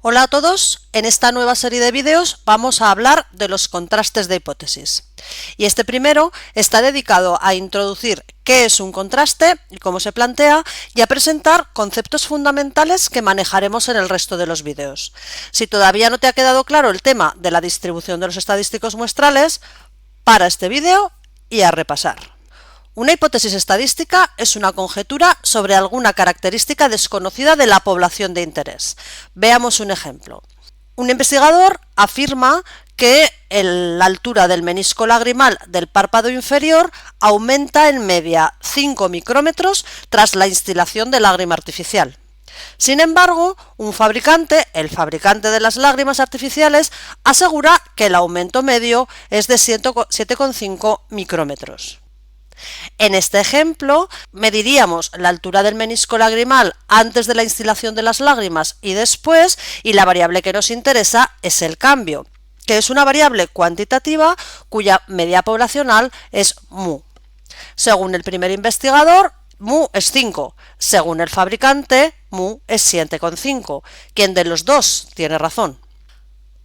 Hola a todos, en esta nueva serie de vídeos vamos a hablar de los contrastes de hipótesis. Y este primero está dedicado a introducir qué es un contraste y cómo se plantea y a presentar conceptos fundamentales que manejaremos en el resto de los vídeos. Si todavía no te ha quedado claro el tema de la distribución de los estadísticos muestrales, para este vídeo y a repasar. Una hipótesis estadística es una conjetura sobre alguna característica desconocida de la población de interés. Veamos un ejemplo. Un investigador afirma que la altura del menisco lagrimal del párpado inferior aumenta en media 5 micrómetros tras la instilación de lágrima artificial. Sin embargo, un fabricante, el fabricante de las lágrimas artificiales, asegura que el aumento medio es de 7,5 micrómetros. En este ejemplo, mediríamos la altura del menisco lagrimal antes de la instilación de las lágrimas y después, y la variable que nos interesa es el cambio, que es una variable cuantitativa cuya media poblacional es mu. Según el primer investigador, mu es 5. Según el fabricante, mu es 7,5. ¿Quién de los dos tiene razón?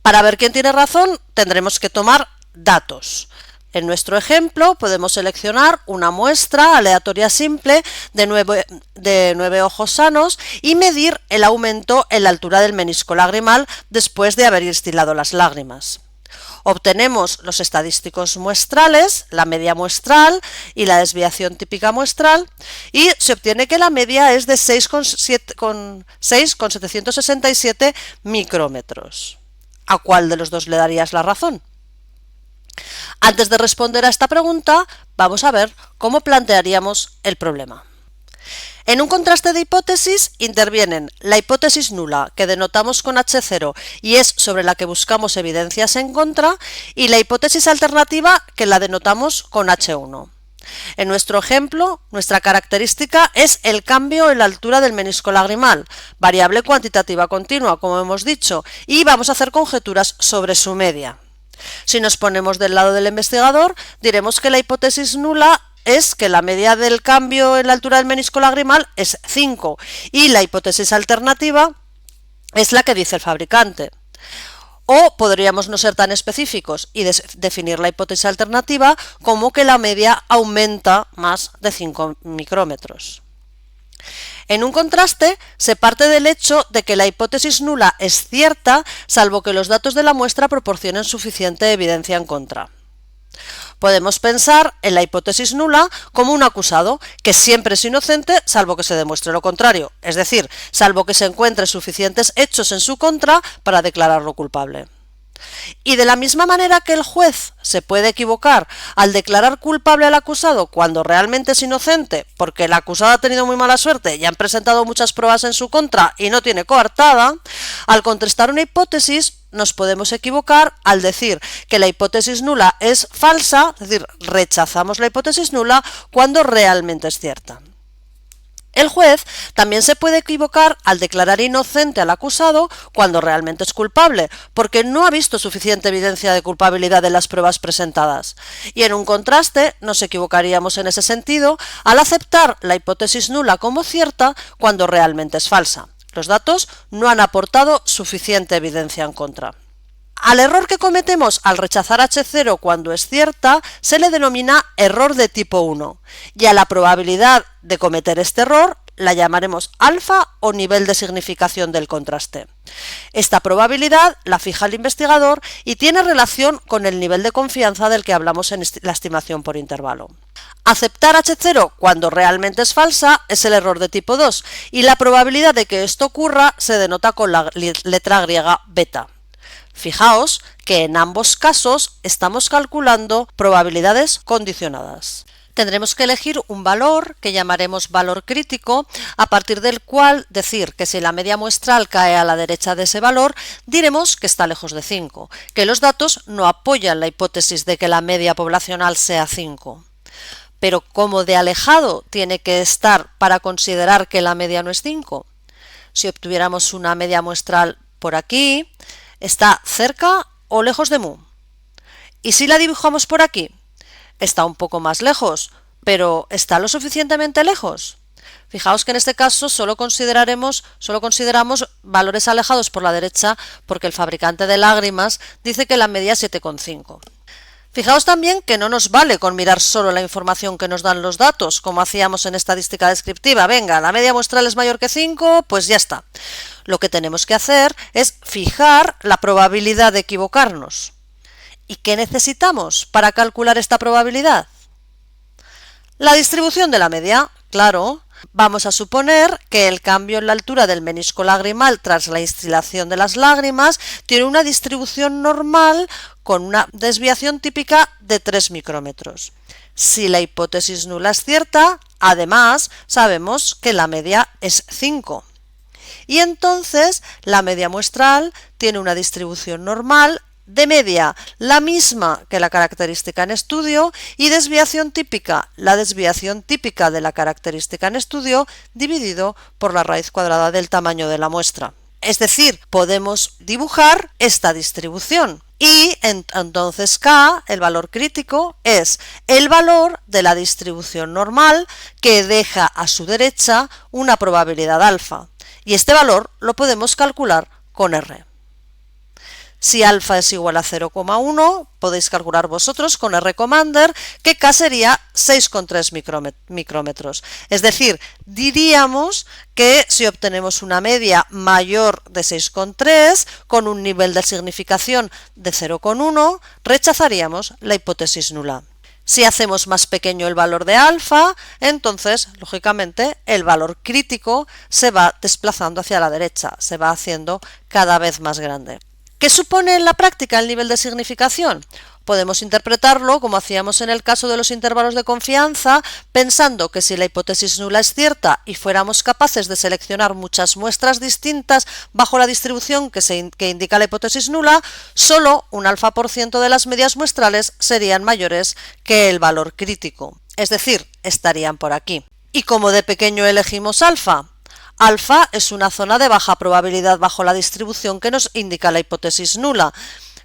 Para ver quién tiene razón, tendremos que tomar datos. En nuestro ejemplo podemos seleccionar una muestra aleatoria simple de 9 ojos sanos y medir el aumento en la altura del menisco lagrimal después de haber instilado las lágrimas. Obtenemos los estadísticos muestrales, la media muestral y la desviación típica muestral, y se obtiene que la media es de 6,767 micrómetros. ¿A cuál de los dos le darías la razón? Antes de responder a esta pregunta, vamos a ver cómo plantearíamos el problema. En un contraste de hipótesis intervienen la hipótesis nula, que denotamos con H0 y es sobre la que buscamos evidencias en contra, y la hipótesis alternativa, que la denotamos con H1. En nuestro ejemplo, nuestra característica es el cambio en la altura del menisco lagrimal, variable cuantitativa continua, como hemos dicho, y vamos a hacer conjeturas sobre su media. Si nos ponemos del lado del investigador, diremos que la hipótesis nula es que la media del cambio en la altura del menisco lagrimal es 5 y la hipótesis alternativa es la que dice el fabricante. O podríamos no ser tan específicos y definir la hipótesis alternativa como que la media aumenta más de 5 micrómetros. En un contraste, se parte del hecho de que la hipótesis nula es cierta, salvo que los datos de la muestra proporcionen suficiente evidencia en contra. Podemos pensar en la hipótesis nula como un acusado, que siempre es inocente salvo que se demuestre lo contrario, es decir, salvo que se encuentren suficientes hechos en su contra para declararlo culpable. Y de la misma manera que el juez se puede equivocar al declarar culpable al acusado cuando realmente es inocente, porque el acusado ha tenido muy mala suerte y han presentado muchas pruebas en su contra y no tiene coartada, al contestar una hipótesis nos podemos equivocar al decir que la hipótesis nula es falsa, es decir, rechazamos la hipótesis nula cuando realmente es cierta. El juez también se puede equivocar al declarar inocente al acusado cuando realmente es culpable, porque no ha visto suficiente evidencia de culpabilidad de las pruebas presentadas. Y en un contraste nos equivocaríamos en ese sentido al aceptar la hipótesis nula como cierta cuando realmente es falsa. Los datos no han aportado suficiente evidencia en contra. Al error que cometemos al rechazar H0 cuando es cierta se le denomina error de tipo 1 y a la probabilidad de cometer este error la llamaremos alfa o nivel de significación del contraste. Esta probabilidad la fija el investigador y tiene relación con el nivel de confianza del que hablamos en la estimación por intervalo. Aceptar H0 cuando realmente es falsa es el error de tipo 2 y la probabilidad de que esto ocurra se denota con la letra griega beta. Fijaos que en ambos casos estamos calculando probabilidades condicionadas. Tendremos que elegir un valor que llamaremos valor crítico, a partir del cual decir que si la media muestral cae a la derecha de ese valor, diremos que está lejos de 5, que los datos no apoyan la hipótesis de que la media poblacional sea 5. Pero ¿cómo de alejado tiene que estar para considerar que la media no es 5? Si obtuviéramos una media muestral por aquí, ¿está cerca o lejos de mu? ¿Y si la dibujamos por aquí? Está un poco más lejos, pero ¿está lo suficientemente lejos? Fijaos que en este caso solo consideramos valores alejados por la derecha porque el fabricante de lágrimas dice que la media es 7,5. Fijaos también que no nos vale con mirar solo la información que nos dan los datos, como hacíamos en estadística descriptiva. Venga, la media muestral es mayor que 5, pues ya está. Lo que tenemos que hacer es fijar la probabilidad de equivocarnos. ¿Y qué necesitamos para calcular esta probabilidad? La distribución de la media, claro. Vamos a suponer que el cambio en la altura del menisco lagrimal tras la instilación de las lágrimas tiene una distribución normal con una desviación típica de 3 micrómetros. Si la hipótesis nula es cierta, además sabemos que la media es 5. Y entonces la media muestral tiene una distribución normal de media, la misma que la característica en estudio, y desviación típica, la desviación típica de la característica en estudio, dividido por la raíz cuadrada del tamaño de la muestra. Es decir, podemos dibujar esta distribución. Y entonces K, el valor crítico, es el valor de la distribución normal que deja a su derecha una probabilidad alfa. Y este valor lo podemos calcular con R. Si alfa es igual a 0,1, podéis calcular vosotros con R Commander que K sería 6,3 micrómetros. Es decir, diríamos que si obtenemos una media mayor de 6,3 con un nivel de significación de 0,1, rechazaríamos la hipótesis nula. Si hacemos más pequeño el valor de alfa, entonces, lógicamente, el valor crítico se va desplazando hacia la derecha, se va haciendo cada vez más grande. ¿Qué supone en la práctica el nivel de significación? Podemos interpretarlo como hacíamos en el caso de los intervalos de confianza, pensando que si la hipótesis nula es cierta y fuéramos capaces de seleccionar muchas muestras distintas bajo la distribución que indica la hipótesis nula, solo un alfa% de las medias muestrales serían mayores que el valor crítico, es decir, estarían por aquí. ¿Y cómo de pequeño elegimos alfa? Alfa es una zona de baja probabilidad bajo la distribución que nos indica la hipótesis nula.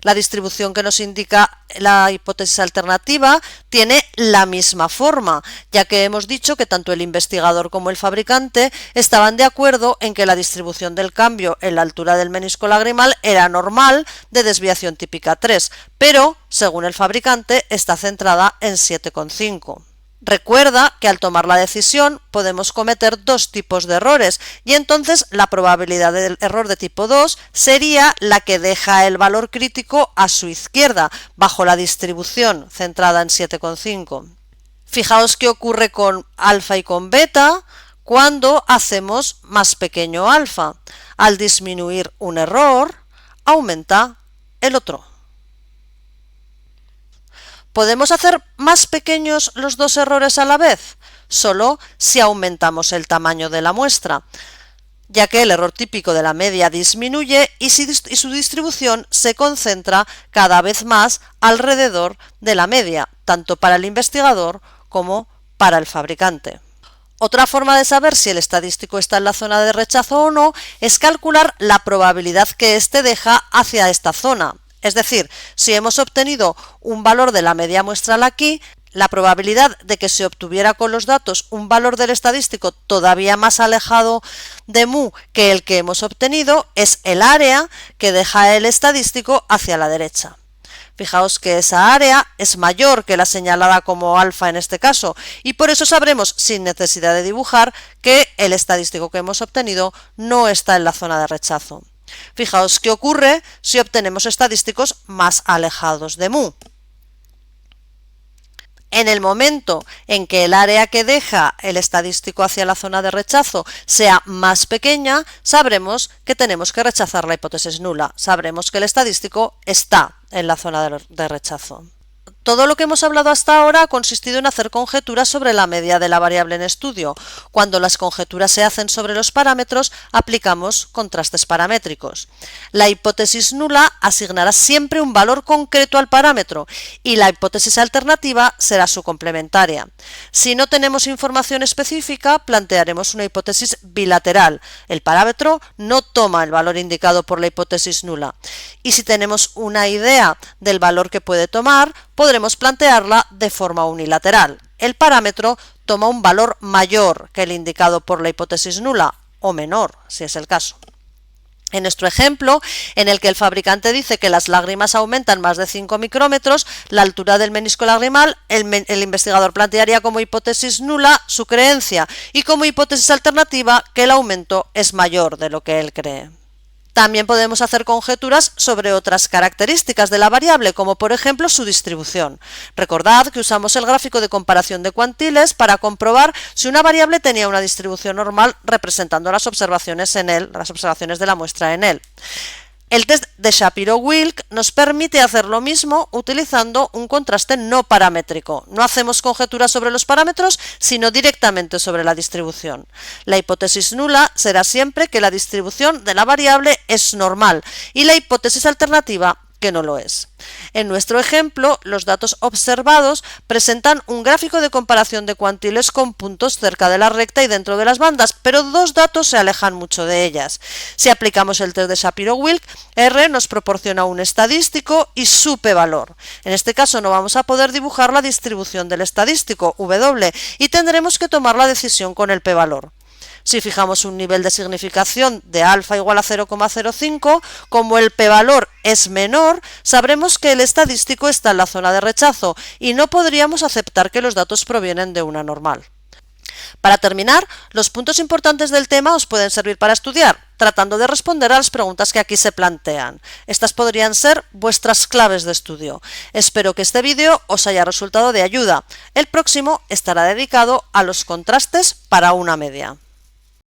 La distribución que nos indica la hipótesis alternativa tiene la misma forma, ya que hemos dicho que tanto el investigador como el fabricante estaban de acuerdo en que la distribución del cambio en la altura del menisco lagrimal era normal de desviación típica 3, pero, según el fabricante, está centrada en 7,5. Recuerda que al tomar la decisión podemos cometer dos tipos de errores y entonces la probabilidad del error de tipo 2 sería la que deja el valor crítico a su izquierda, bajo la distribución centrada en 7,5. Fijaos qué ocurre con alfa y con beta cuando hacemos más pequeño alfa. Al disminuir un error, aumenta el otro. ¿Podemos hacer más pequeños los dos errores a la vez? Solo si aumentamos el tamaño de la muestra, ya que el error típico de la media disminuye y su distribución se concentra cada vez más alrededor de la media, tanto para el investigador como para el fabricante. Otra forma de saber si el estadístico está en la zona de rechazo o no es calcular la probabilidad que éste deja hacia esta zona. Es decir, si hemos obtenido un valor de la media muestral aquí, la probabilidad de que se obtuviera con los datos un valor del estadístico todavía más alejado de mu que el que hemos obtenido es el área que deja el estadístico hacia la derecha. Fijaos que esa área es mayor que la señalada como alfa en este caso y por eso sabremos sin necesidad de dibujar que el estadístico que hemos obtenido no está en la zona de rechazo. Fijaos qué ocurre si obtenemos estadísticos más alejados de mu. En el momento en que el área que deja el estadístico hacia la zona de rechazo sea más pequeña, sabremos que tenemos que rechazar la hipótesis nula. Sabremos que el estadístico está en la zona de rechazo. Todo lo que hemos hablado hasta ahora ha consistido en hacer conjeturas sobre la media de la variable en estudio. Cuando las conjeturas se hacen sobre los parámetros, aplicamos contrastes paramétricos. La hipótesis nula asignará siempre un valor concreto al parámetro y la hipótesis alternativa será su complementaria. Si no tenemos información específica, plantearemos una hipótesis bilateral. El parámetro no toma el valor indicado por la hipótesis nula. Y si tenemos una idea del valor que puede tomar, podremos plantearla de forma unilateral. el parámetro toma un valor mayor que el indicado por la hipótesis nula, o menor, si es el caso. En nuestro ejemplo, en el que el fabricante dice que las lágrimas aumentan más de 5 micrómetros, la altura del menisco lagrimal, el investigador plantearía como hipótesis nula su creencia y como hipótesis alternativa que el aumento es mayor de lo que él cree. También podemos hacer conjeturas sobre otras características de la variable, como por ejemplo su distribución. Recordad que usamos el gráfico de comparación de cuantiles para comprobar si una variable tenía una distribución normal representando las observaciones de la muestra en él. El test de Shapiro-Wilk nos permite hacer lo mismo utilizando un contraste no paramétrico. No hacemos conjeturas sobre los parámetros, sino directamente sobre la distribución. La hipótesis nula será siempre que la distribución de la variable es normal y la hipótesis alternativa que no lo es. En nuestro ejemplo, los datos observados presentan un gráfico de comparación de cuantiles con puntos cerca de la recta y dentro de las bandas, pero dos datos se alejan mucho de ellas. Si aplicamos el test de Shapiro-Wilk, R nos proporciona un estadístico y su p-valor. En este caso no vamos a poder dibujar la distribución del estadístico, W, y tendremos que tomar la decisión con el p-valor. Si fijamos un nivel de significación de alfa igual a 0,05, como el p-valor es menor, sabremos que el estadístico está en la zona de rechazo y no podríamos aceptar que los datos provienen de una normal. Para terminar, los puntos importantes del tema os pueden servir para estudiar, tratando de responder a las preguntas que aquí se plantean. Estas podrían ser vuestras claves de estudio. Espero que este vídeo os haya resultado de ayuda. El próximo estará dedicado a los contrastes para una media.